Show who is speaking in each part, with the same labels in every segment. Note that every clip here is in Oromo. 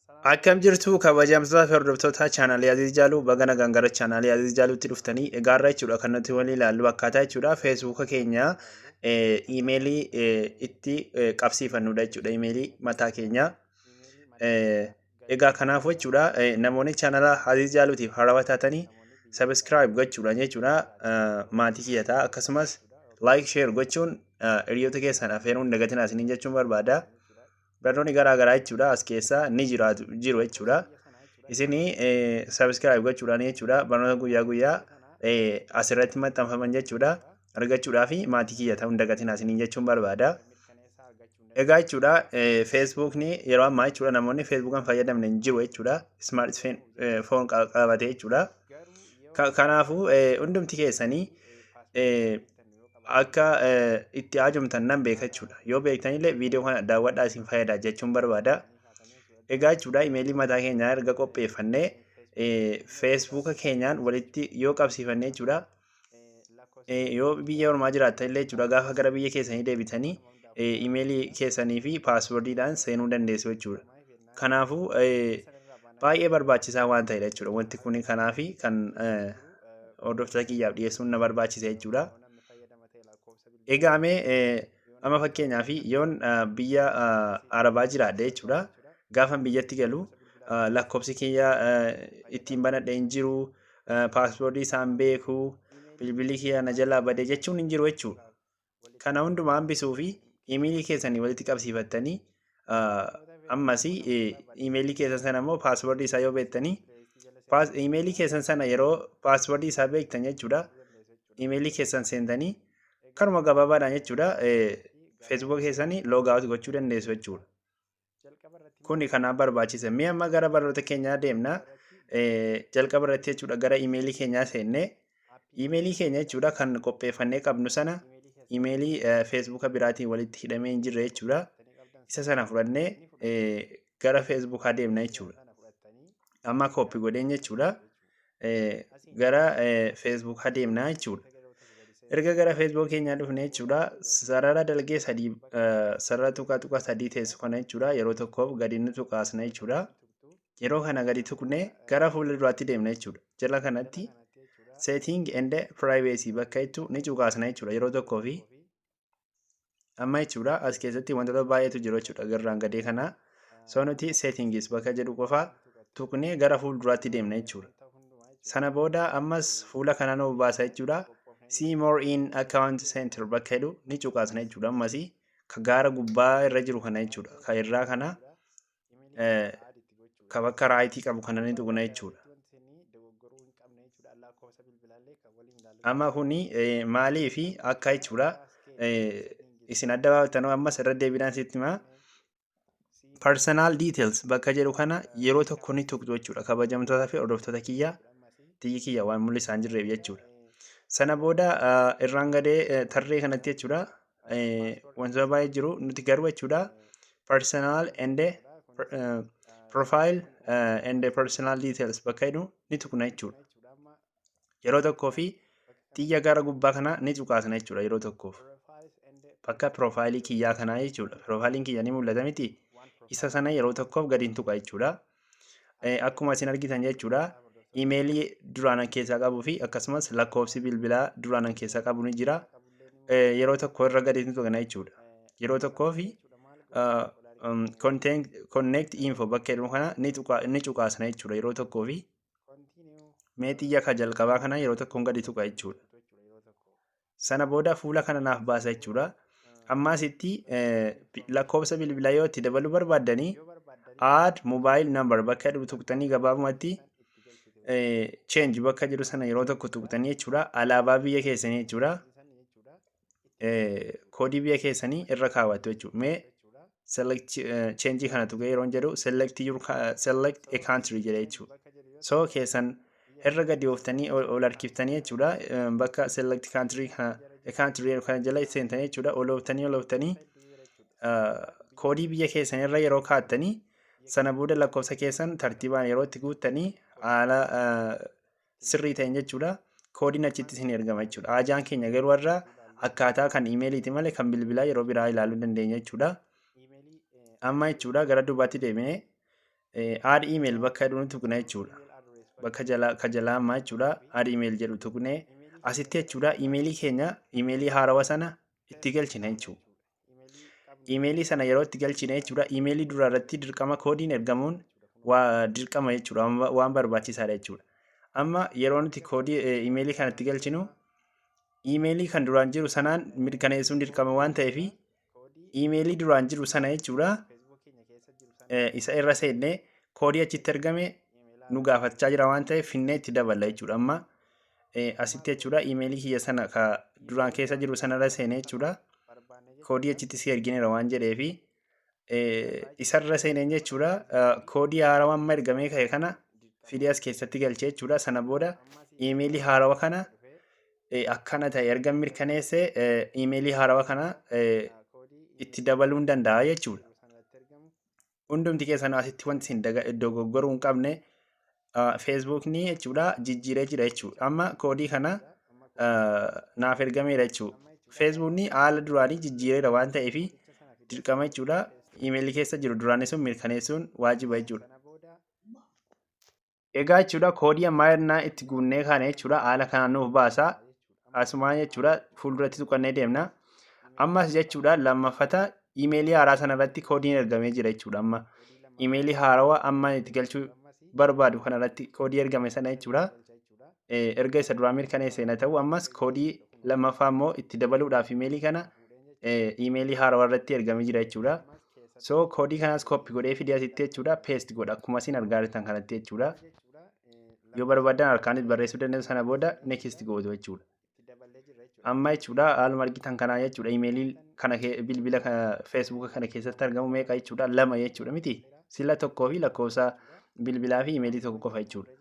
Speaker 1: Akkam jirtu kabajamtoota fi hordoftoota chaanaalii Aziz Jaaluu baga nagaan gara chaanaalii Aziz Jaaluutti dhuftanii egaarra jechuudha kan nuti waliin ilaallu akkaataa jechuudha feesbuuka keenya iimeelii itti qabsiifannudha jechuudha iimeelii mataa keenya egaa kanaaf jechuudha namoonni chaanala Aziz Jaaluutiif haarawaa taatanii sabiskiraayib gochuudhaan jechuudha maatii kiyyataa akkasumas laayik sheer gochuun hiriyoota keessan afeeruun dagatinaa isiniin jechuun barbaada. Barnoonni garaa jechuudha as keessa ni jiru jechuudha. Isini subscribe gochuudhaan jechuudha barnoota guyyaa asirratti maxxanfaman jechuudha argachuudhaa fi maatii kiyya ta'uun dagatinaa isiniin jechuun barbaada. Egaa jechuudha feesbuukni yeroo ammaa jechuudha namoonni feesbuukan fayyadamne hin jiru jechuudha smartphone qabatee jechuudha. Kanaafuu hundumti keessanii akka itti ajajamtan nan beeka jechuudha. Yoo beektanillee viidiyoo kana daawwadhaa isin fayyada jechuun barbaada. Egaa jechuudha iimeelii mataa keenyaa erga qopheeffannee feesbuuka keenyaan walitti yoo qabsiifannee jechuudha. Yoo biyya ormaa jiraattanillee jechuudha gaafa gara biyya keessanii deebitanii iimeelii keessanii fi paaswordiidhaan seenuu dandeessu jechuudha. Kanaafuu baay'ee barbaachisaa waan ta'edha jechuudha. Wanti kun kanaafi kan hordoftoota kiyyaaf dhiyeessuun na barbaachisa jechuudha. Egaa amma fakkeenyaaf yoon biyya Arabaa jiraadha jechuudha. Gaafan biyyatti galu lakkoofsi kiyya ittiin banadhe hin jiru, paaswoordii isaan beeku, bilbilli kiyya na jalaa badee jechuun hin jiru jechuudha. Kana hundumaa hambisuu fi iimeelii keessanii walitti qabsiifattanii ammas iimeelii keessan sana immoo paaswoordii isaa yoo beektanii iimeelii keessan sana yeroo paaswoordii isaa beektan jechuudha. Iimeelii keessan seentanii karuma gabaabaadhaan jechuudha feesbuuka keessanii loogaawut gochuu dandeessu jechuudha. Kuni kanaaf barbaachisa. Mee amma gara barnoota keenyaa deemna. Jalqaba irratti jechuudha gara iimeelii keenyaa seennee iimeelii keenya jechuudha kan qopheeffannee qabnu sana iimeelii feesbuuka biraatiin walitti hidhamee hin jirre jechuudha. Isa sana fudhannee gara feesbuukaa deemna jechuudha. Amma kooppi godheen jechuudha gara feesbuukaa deemna jechuudha. Erga gara feesbuuk keenyaa dhufne jechuudha sarara dalgee sadii sarara tuqaa sadii teessu kana jechuudha yeroo tokkoof gadi nu tuqaasna jechuudha. Yeroo kana gadi tuqnee gara fuula duraatti deemna jechuudha. Jala kanatti setting and privacy bakka jettu ni tuqaasna jechuudha yeroo tokkoofi. Amma jechuudha as keessatti wantoota baay'eetu jiru jechuudha garraan gadee kana. So nuti settings bakka jedhu qofa tuqnee gara fuula duraatti deemna jechuudha. Sana booda ammas fuula kana nu baasa jechuudha. See more in account center bakka jedhu ni tuqaasna jechuudha. Ammas ka gaara gubbaa irra jiru kana jechuudha. Ka irraa kana ka bakka raayitii qabu kana ni tuqna jechuudha. Amma kuni maalii fi akka jechuudha isin adda baafattanoo ammas irra deebiidhaan sitti himaa. Personal details bakka jedhu kana yeroo tokko ni tuqxu jechuudha. Kabajamtoota fi hordoftoota kiyya xiyyi kiyya waan mul'isaan jirreef jechuudha. Sana booda irraan gadee tarree kanatti jechuudha wantoota baay'ee jiru nuti garuu jechuudha personal and profile and personal details bakka jedhu ni tuqna jechuudha. Yeroo tokkoo fi xiyya gara gubbaa kana ni tuqaasna jechuudha yeroo tokkoof. Bakka profaayilii kiyyaa kanaa jechuudha. Profaayiliin kiyya ni mul'ata miti. Isa sana yeroo tokkoof gadi ni tuqa jechuudha. Akkuma isin argitan jechuudha. Iimeelii duraanan keessaa qabuu fi akkasumas lakkoofsi bilbilaa duraanan keessaa qabu ni jira. Yeroo tokko irra gadi ni tuqna jechuudha. Yeroo tokkoo fi connect info bakka jedhamu kana ni tuqaasna jechuudha yeroo tokkoo fi mee xiyya ka jalqabaa kana yeroo tokkoon gadi tuqa jechuudha. Sana booda fuula kana naaf baasa jechuudha. Ammaasitti lakkoofsa bilbilaa yoo itti dabaluu barbaaddanii add mobile number bakka jedhu tuqxanii gabaabumatti change bakka jedhu sana yeroo tokko tuqxanii jechuudha. Alaabaa biyya keessanii jechuudha. Koodii biyya keessanii irra kaawwattu jechuudha. Mee select change kana tuqee yeroo jedhu select a country jedha jechuudha. So keessan irra gadi ooftanii ol harkiftanii jechuudha. Bakka select country kana jala seentanii jechuudha. Ol ooftanii koodii biyya keessanii irra yeroo kaa'attanii sana booda lakkoofsa keessan tartiibaan yeroo itti guuttanii haala sirrii ta'een jechuudha. Koodiin achitti isin ergama jechuudha. Ajaan keenya garuu irraa akkaataa kan iimeeliiti malee kan bilbilaa yeroo biraa ilaaluu dandeenya jechuudha. Amma jechuudha gara duubaatti deemnee add email bakka jedhu tuqna jechuudha. Bakka jalaa ammaa jechuudha add email jedhu tuqnee asitti jechuudha imeelii keenya imeelii haarawaa sana itti galchina jechuudha. Imeelii sana yeroo itti galchine jechuudha imeelii dura irratti dirqama koodiin ergamuun dirqama jechuudha waan barbaachisaadha jechuudha. Amma yeroo nuti koodii imeelii kanatti galchinu imeelii kan duraan jiru sanaan mirkaneessuun dirqama waan ta'eef imeelii duraan jiru sana jechuudha isa irra seennee koodii achitti ergame nu gaafachaa jira waan ta'eef finnee itti daballa jechuudha. Amma asitti jechuudha imeelii kiyya sana ka duraan keessa jiru sanarra seenee jechuudha koodii achitti si ergineera waan jedheefi isarra seeneen jechuudha koodii haarawaa amma ergamee ka'e kana fidee as keessatti galchee jechuudha. Sana booda imeelii haarawaa kana akkana ta'e erga mirkaneesse imeelii haarawaa kana itti dabaluun danda'a jechuudha. Hundumti keessanuu asitti wanti isin dogoggoruu hin qabne feesbuukni jechuudha jijjiiree jira jechuudha. Amma koodii kana naaf ergameera jechuudha. Feesbuukni haala duraanii jijjiireera waan ta'eef dirqama jechuudha imeelii keessa jiru duraanii sun mirkaneessuun waajiba jechuudha. Egaa jechuudha koodii ammaa yennaa itti guunnee kaane jechuudha haala kanaan nuuf baasa. Asumaan jechuudha fuulduratti tuqannee deemna. Ammas jechuudha lammaffata imeelii haaraa sanarratti koodiin ergamee jira jechuudha. Amma imeelii haarawaa amma itti galchuu barbaadu kanarratti koodii ergame sana jechuudha. Erga isa duraa mirkaneessee na ta'u ammas koodii lammaffaa immoo itti dabaluudhaaf imeelii kana imeelii haarawaa irratti ergamee jira jechuudha. So koodii kanas koppii godhee fidee asitti jechuudha paste godha akkuma isin argaa jirtan kanatti jechuudha. Yoo barbaadan harkaanis barreessuu dandeessu sana booda next gootu jechuudha. Amma jechuudha haaluma argitan kanaa jechuudha imeelii kana bilbila feesbuuka kana keessatti argamu meeqa jechuudha 2 jechuudha miti sila tokkoo fi lakkoofsa bilbilaa fi imeelii tokko qofa jechuudha.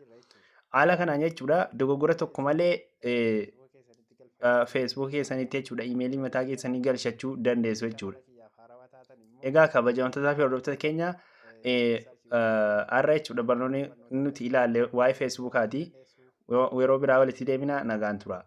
Speaker 1: Haala kanaan jechuudha dogoggora tokko malee feesbuuk keessanitti jechuudha imeelii mataa keessanii galchachuu dandeessu jechuudha. Egaa kabajamtootaa fi hordoftoota keenya har'a jechuudha barnoonni nuti ilaalle waa'ee feesbuukaati. Yeroo biraa walitti deebina nagaan tura.